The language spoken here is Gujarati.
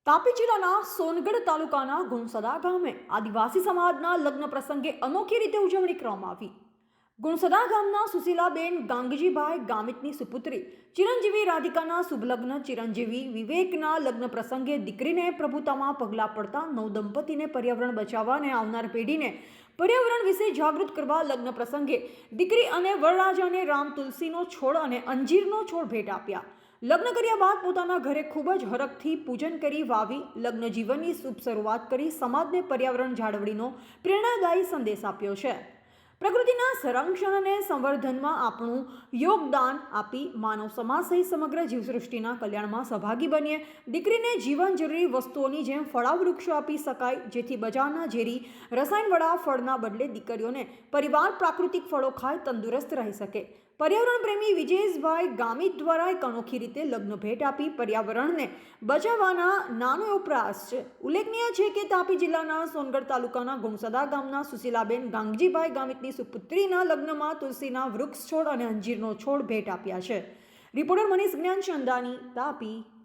તાપી જિલ્લાના સોનગઢ તાલુકાના ગુણસદા ગામે આદિવાસી સમાજના લગ્ન પ્રસંગે અનોખી રીતે ઉજવણી કરવામાં આવી. ગુણસદા ગામના સુશીલાબેન ગાંગજીભાઈ ગામિતની સુપુત્રી ચિરંજીવી રાધિકાના શુભ લગ્ન ચિરંજીવી વિવેકના લગ્ન પ્રસંગે દીકરીને પ્રભુતામાં પગલાં પડતા નવદંપતીને પર્યાવરણ બચાવવા અને આવનાર પેઢીને પર્યાવરણ વિશે જાગૃત કરવા લગ્ન પ્રસંગે દીકરી અને વરરાજાને રામ તુલસીનો છોડ અને અંજીરનો છોડ ભેટ આપ્યા. લગ્ન કર્યા બાદ પોતાના ઘરે ખૂબ જ હરખથી પૂજન કરી વાવી લગ્ન જીવનની શુભ શરૂઆત કરી સમાજને પર્યાવરણ જાળવણીનો પ્રેરણાદાયી સંદેશ આપ્યો છે. પ્રકૃતિના સંરક્ષણ અને સંવર્ધનમાં આપણું યોગદાન આપી માનવ સમાજ સહિત સમગ્ર જીવસૃષ્ટિના કલ્યાણમાં સહભાગી બનીએ. દીકરીને જીવન જરૂરી વસ્તુઓની જેમ ફળાવ વૃક્ષો આપી શકાય, જેથી બજારના ઝેરી રસાયણવાળા ફળના બદલે દીકરીઓને પરિવાર પ્રાકૃતિક ફળો ખાઈ તંદુરસ્ત રહી શકે. પર્યાવરણ પ્રેમી વિજેશભાઈ ગામિત દ્વારા એક અનોખી રીતે લગ્ન ભેટ આપી પર્યાવરણને બચાવવાના નાનો એવો પ્રયાસ છે. ઉલ્લેખનીય છે કે તાપી જિલ્લાના સોનગઢ તાલુકાના ગુણસદા ગામના સુશીલાબેન ગાંગજીભાઈ ગામિતની સુપુત્રીના લગ્નમાં તુલસીના વૃક્ષ છોડ અને અંજીરનો છોડ ભેટ આપ્યા છે. રિપોર્ટર મનીષ જ્ઞાનચંદાની, તાપી.